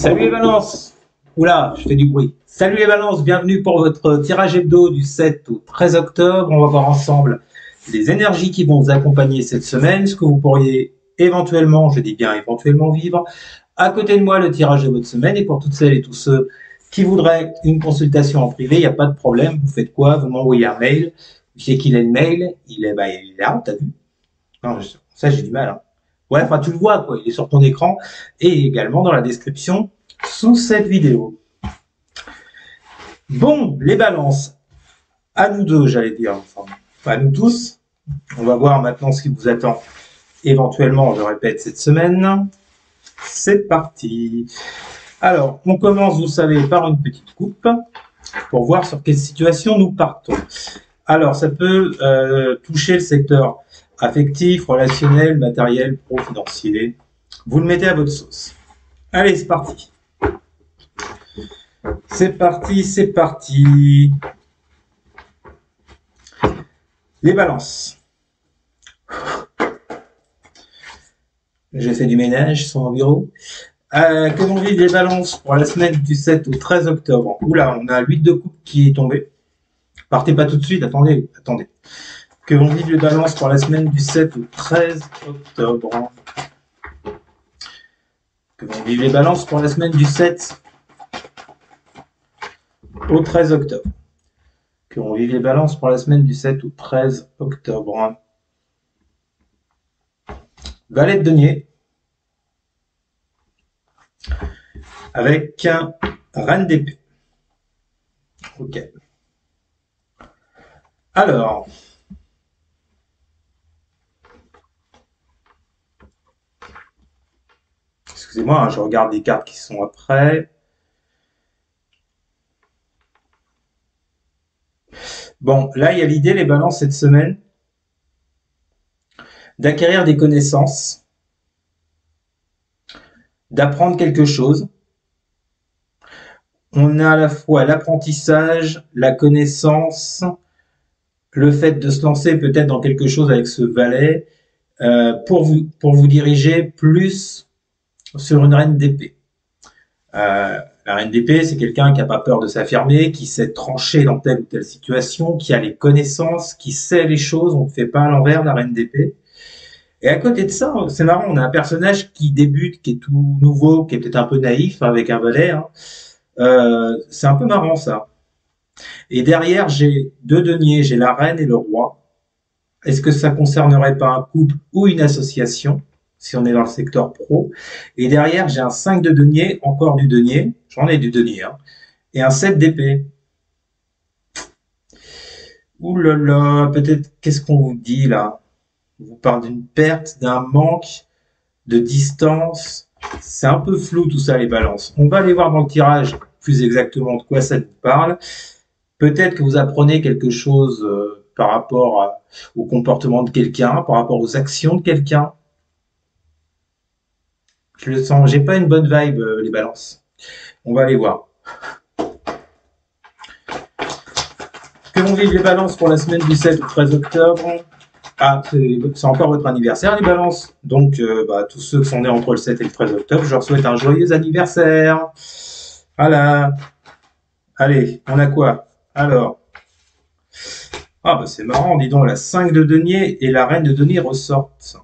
Salut les balances. Oula, je fais du bruit. Salut les balances, bienvenue pour votre tirage hebdo du 7 au 13 octobre. On va voir ensemble les énergies qui vont vous accompagner cette semaine, ce que vous pourriez éventuellement, je dis bien éventuellement, vivre. À côté de moi, le tirage de votre semaine. Et pour toutes celles et tous ceux qui voudraient une consultation en privé, il n'y a pas de problème. Vous faites quoi? Vous m'envoyez un mail. Vous savez qu'il a le mail. Il est là, t'as vu? Non, ça, j'ai du mal. Hein. Ouais, enfin, tu le vois, quoi. Il est sur ton écran et également dans la description sous cette vidéo. Bon, les balances. À nous deux, j'allais dire. Enfin, à nous tous. On va voir maintenant ce qui vous attend éventuellement, je répète, cette semaine. C'est parti. Alors, on commence, vous savez, par une petite coupe pour voir sur quelle situation nous partons. Alors, ça peut toucher le secteur affectif, relationnel, matériel, pro-financier. Vous le mettez à votre sauce. Allez, c'est parti. C'est parti, c'est parti. Les balances. J'ai fait du ménage sur mon bureau. Que vont vivre les balances pour la semaine du 7 au 13 octobre? Oula, on a l'huile de coupe qui est tombée. Partez pas tout de suite, attendez. Que vont vivre les balances pour la semaine du 7 au 13 octobre? Que vont vivre les balances pour la semaine du 7 au 13 octobre? Que vont vivre les balances pour la semaine du 7 au 13 octobre? Valet de denier. Avec un reine d'épée. Ok. Alors. Excusez-moi, hein, je regarde les cartes qui sont après. Bon, là, il y a l'idée, les balances, cette semaine, d'acquérir des connaissances, d'apprendre quelque chose. On a à la fois l'apprentissage, la connaissance, le fait de se lancer peut-être dans quelque chose avec ce valet, pour vous diriger plus sur une reine d'épée. La reine d'épée, c'est quelqu'un qui n'a pas peur de s'affirmer, qui sait trancher dans telle ou telle situation, qui a les connaissances, qui sait les choses, on ne fait pas à l'envers, la reine d'épée. Et à côté de ça, c'est marrant, on a un personnage qui débute, qui est tout nouveau, qui est peut-être un peu naïf, avec un valet. Hein. C'est un peu marrant, ça. Et derrière, j'ai deux deniers, j'ai la reine et le roi. Est-ce que ça concernerait pas un couple ou une association, si on est dans le secteur pro? Et derrière, j'ai un 5 de denier, encore du denier, j'en ai du denier, hein, et un 7 d'épée. Ouh là là, peut-être, qu'est-ce qu'on vous dit là? On vous parle d'une perte, d'un manque, de distance. C'est un peu flou tout ça, les balances. On va aller voir dans le tirage plus exactement de quoi ça nous parle. Peut-être que vous apprenez quelque chose par rapport au comportement de quelqu'un, par rapport aux actions de quelqu'un. Je le sens, j'ai pas une bonne vibe, les balances. On va aller voir. Que vont vivre les balances pour la semaine du 7 au 13 octobre? Ah, c'est encore votre anniversaire, les balances. Donc, tous ceux qui sont nés entre le 7 et le 13 octobre, je leur souhaite un joyeux anniversaire. Voilà. Allez, on a quoi? Alors. Ah, bah c'est marrant, dis donc, la 5 de denier et la reine de denier ressortent.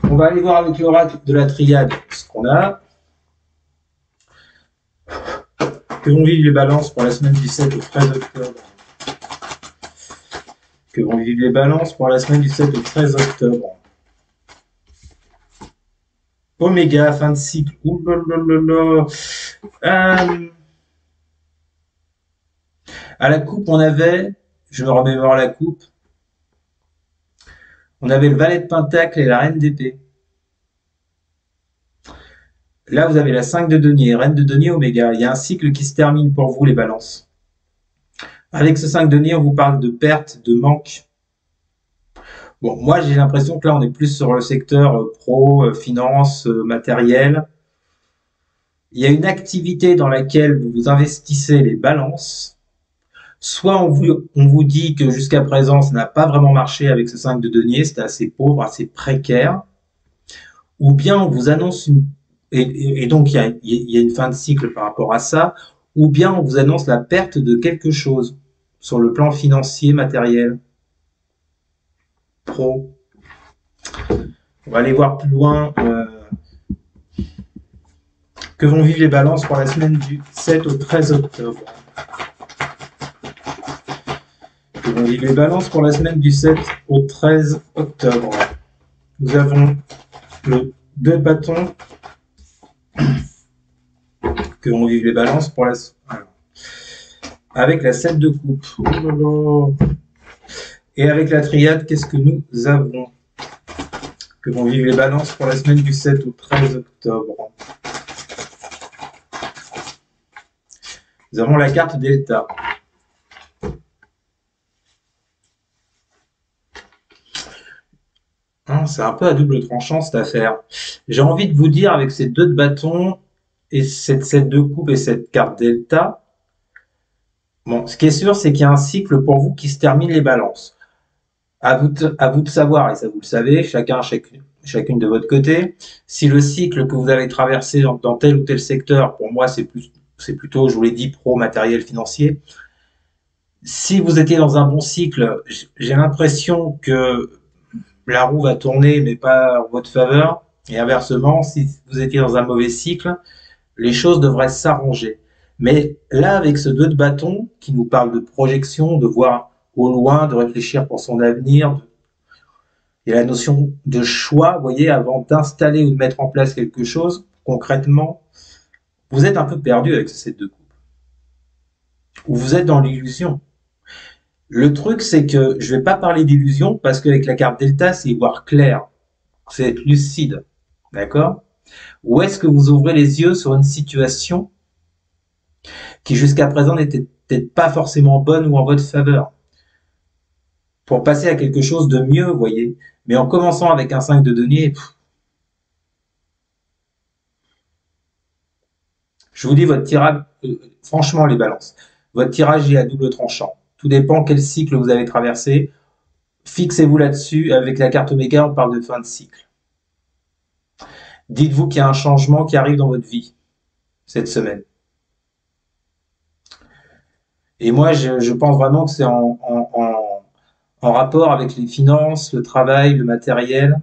On va aller voir avec l'oracle de la triade ce qu'on a. Que vont vivre les balances pour la semaine du 7 au 13 octobre? Que vont vivre les balances pour la semaine du 7 au 13 octobre? Oméga, fin de cycle. Ouh là là là là. À la coupe, on avait, je me remémore la coupe, on avait le valet de pentacle et la reine d'épée. Là, vous avez la 5 de denier, reine de denier, oméga. Il y a un cycle qui se termine pour vous, les balances. Avec ce 5 de denier, on vous parle de perte, de manque. Bon, moi, j'ai l'impression que là, on est plus sur le secteur pro, finance, matériel. Il y a une activité dans laquelle vous investissez les balances. Soit on vous dit que jusqu'à présent, ça n'a pas vraiment marché avec ce 5 de denier, c'était assez pauvre, assez précaire. ou bien on vous annonce et donc il y a une fin de cycle par rapport à ça, ou bien on vous annonce la perte de quelque chose sur le plan financier, matériel, pro. On va aller voir plus loin que vont vivre les balances pour la semaine du 7 au 13 octobre. Que vont vivre les balances pour la semaine du 7 au 13 octobre. Nous avons le 2 bâtons. Que vont vivre les balances pour la avec la 7 de coupe. Et avec la triade, qu'est-ce que nous avons? Que vont vivre les balances pour la semaine du 7 au 13 octobre. Nous avons la carte Delta. C'est un peu à double tranchant cette affaire. J'ai envie de vous dire avec ces 2 de bâton et cette 7 de coupe et cette carte Delta, bon, ce qui est sûr, c'est qu'il y a un cycle pour vous qui se termine les balances. À vous de savoir, et ça vous le savez, chacune de votre côté, si le cycle que vous avez traversé dans tel ou tel secteur, pour moi, c'est plutôt, je vous l'ai dit, pro, matériel, financier. Si vous étiez dans un bon cycle, j'ai l'impression que la roue va tourner, mais pas en votre faveur. Et inversement, si vous étiez dans un mauvais cycle, les choses devraient s'arranger. Mais là, avec ce 2 de bâton qui nous parle de projection, de voir au loin, de réfléchir pour son avenir, il y a la notion de choix, vous voyez, avant d'installer ou de mettre en place quelque chose, concrètement, vous êtes un peu perdu avec ce 7 de coupe. Ou vous êtes dans l'illusion. Le truc, c'est que je ne vais pas parler d'illusion parce qu'avec la carte Delta, c'est y voir clair. C'est être lucide. D'accord? Ou est-ce que vous ouvrez les yeux sur une situation qui jusqu'à présent n'était peut-être pas forcément bonne ou en votre faveur, pour passer à quelque chose de mieux, vous voyez. Mais en commençant avec un 5 de denier, je vous dis, votre tirage, franchement les balances, votre tirage est à double tranchant. Tout dépend quel cycle vous avez traversé. Fixez-vous là-dessus. Avec la carte Oméga, on parle de fin de cycle. Dites-vous qu'il y a un changement qui arrive dans votre vie cette semaine. Et moi, je pense vraiment que c'est en rapport avec les finances, le travail, le matériel.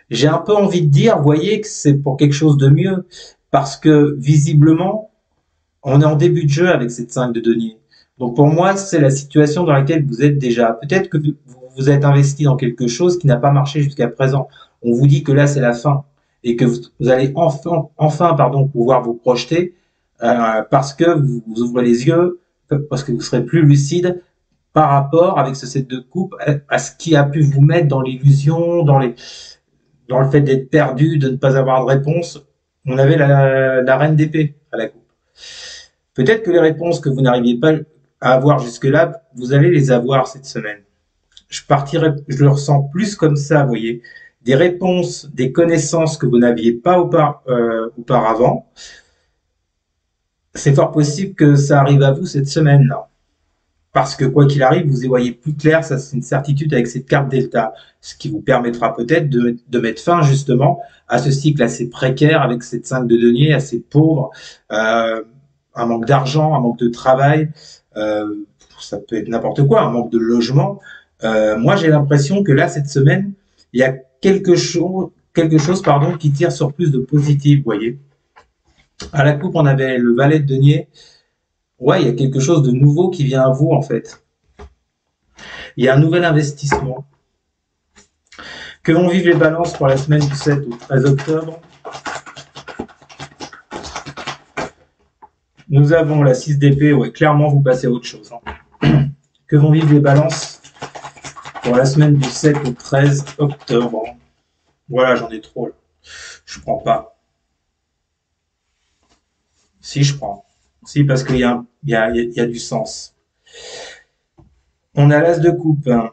J'ai un peu envie de dire, vous voyez, que c'est pour quelque chose de mieux, parce que visiblement, on est en début de jeu avec cette 5 de denier. Donc pour moi, c'est la situation dans laquelle vous êtes déjà. Peut-être que vous êtes investi dans quelque chose qui n'a pas marché jusqu'à présent. On vous dit que là, c'est la fin et que vous allez enfin pouvoir vous projeter parce que vous ouvrez les yeux, parce que vous serez plus lucide par rapport avec ce set de coupe à ce qui a pu vous mettre dans l'illusion, dans le fait d'être perdu, de ne pas avoir de réponse. On avait la reine d'épée à la coupe. Peut-être que les réponses que vous n'arriviez pas à avoir jusque-là, vous allez les avoir cette semaine. Je le ressens plus comme ça, vous voyez. Des réponses, des connaissances que vous n'aviez pas auparavant. C'est fort possible que ça arrive à vous cette semaine-là. Parce que quoi qu'il arrive, vous y voyez plus clair, ça c'est une certitude avec cette carte Delta, ce qui vous permettra peut-être de mettre fin justement à ce cycle assez précaire avec cette 5 de denier, assez pauvre, un manque d'argent, un manque de travail, ça peut être n'importe quoi, un manque de logement. Moi j'ai l'impression que là cette semaine, il y a quelque chose qui tire sur plus de positif, vous voyez. À la coupe, on avait le valet de denier. Ouais, il y a quelque chose de nouveau qui vient à vous, en fait. Il y a un nouvel investissement. Que vont vivre les balances pour la semaine du 7 au 13 octobre? Nous avons la 6 d'épée. Ouais, clairement, vous passez à autre chose. Hein. Que vont vivre les balances pour la semaine du 7 au 13 octobre? Voilà, j'en ai trop, là. Je prends pas. Si, je prends. Si, parce qu'il y a du sens. On a l'as de coupe, hein.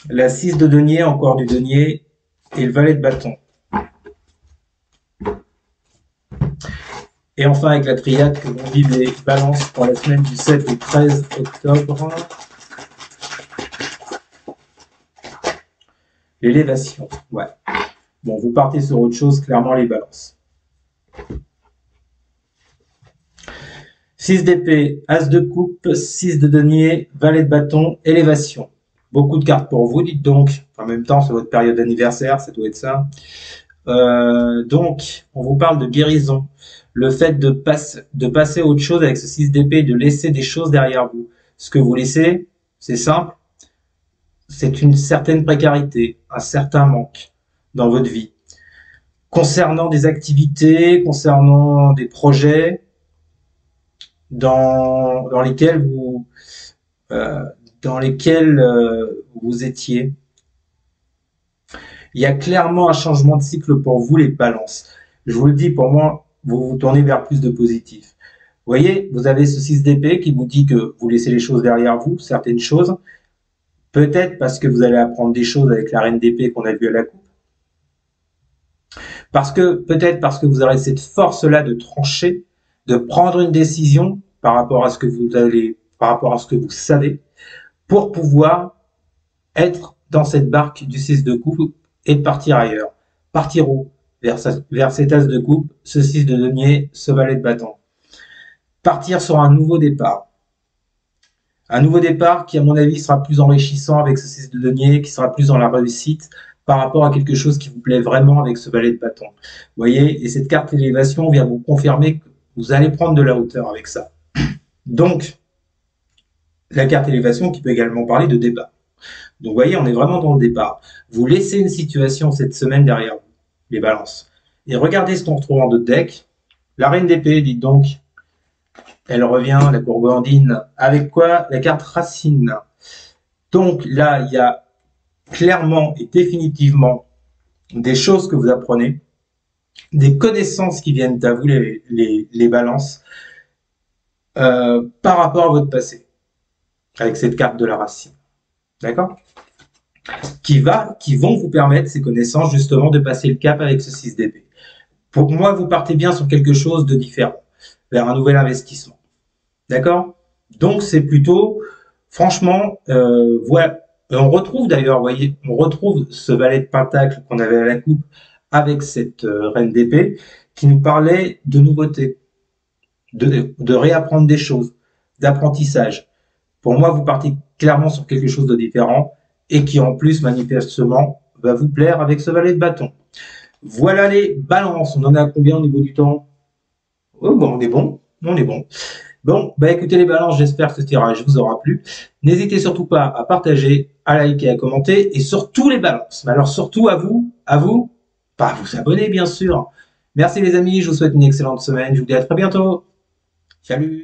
La 6 de denier, encore du denier, et le valet de bâton. Et enfin, avec la triade, que vont vivre les balances pour la semaine du 7 au 13 octobre. L'élévation, ouais. Bon, vous partez sur autre chose, clairement les balances. 6 d'épée, as de coupe, 6 de denier, valet de bâton, élévation. Beaucoup de cartes pour vous, dites donc. En même temps, c'est votre période d'anniversaire, ça doit être ça. Donc, on vous parle de guérison. Le fait de passer à autre chose avec ce 6 d'épée, de laisser des choses derrière vous. Ce que vous laissez, c'est simple, c'est une certaine précarité, un certain manque dans votre vie. Concernant des activités, concernant des projets dans lesquels vous étiez. Il y a clairement un changement de cycle pour vous, les balances. Je vous le dis, pour moi, vous vous tournez vers plus de positif. Vous voyez, vous avez ce 6 d'épée qui vous dit que vous laissez les choses derrière vous, certaines choses. Peut-être parce que vous allez apprendre des choses avec la reine d'épée qu'on a vue à la coupe. Peut-être parce que vous aurez cette force-là de trancher, de prendre une décision par rapport à ce que vous savez, pour pouvoir être dans cette barque du 6 de coupe et de partir ailleurs. Partir où? Vers cet as de coupe, ce 6 de denier, ce valet de bâton. Partir sur un nouveau départ. Un nouveau départ qui, à mon avis, sera plus enrichissant avec ce 6 de denier, qui sera plus dans la réussite par rapport à quelque chose qui vous plaît vraiment avec ce valet de bâton. Vous voyez, et cette carte élévation vient vous confirmer que vous allez prendre de la hauteur avec ça. Donc, la carte élévation qui peut également parler de départ. Donc, vous voyez, on est vraiment dans le départ. Vous laissez une situation cette semaine derrière vous, les balances. Et regardez ce qu'on retrouve en d'autres decks. La reine d'épée, dites donc, elle revient, la gourgandine. Avec quoi? La carte racine. Donc là, il y a clairement et définitivement des choses que vous apprenez, des connaissances qui viennent à vous, les balances, par rapport à votre passé, avec cette carte de la racine. D'accord? Qui vont vous permettre, ces connaissances, justement, de passer le cap avec ce 6 d'épée. Pour moi, vous partez bien sur quelque chose de différent, vers un nouvel investissement. D'accord? Donc, c'est plutôt, franchement, voilà. On retrouve d'ailleurs, vous voyez, on retrouve ce valet de pentacle qu'on avait à la coupe avec cette reine d'épée qui nous parlait de nouveautés, de réapprendre des choses, d'apprentissage. Pour moi, vous partez clairement sur quelque chose de différent et qui en plus, manifestement, va vous plaire avec ce valet de bâton. Voilà les balances. On en est à combien au niveau du temps? Oh, bon, on est bon. On est bon. Bon, bah écoutez les balances, j'espère que ce tirage vous aura plu. N'hésitez surtout pas à partager, à liker, à commenter et surtout les balances. Mais alors surtout à vous, pas vous abonner bien sûr. Merci les amis, je vous souhaite une excellente semaine. Je vous dis à très bientôt. Salut!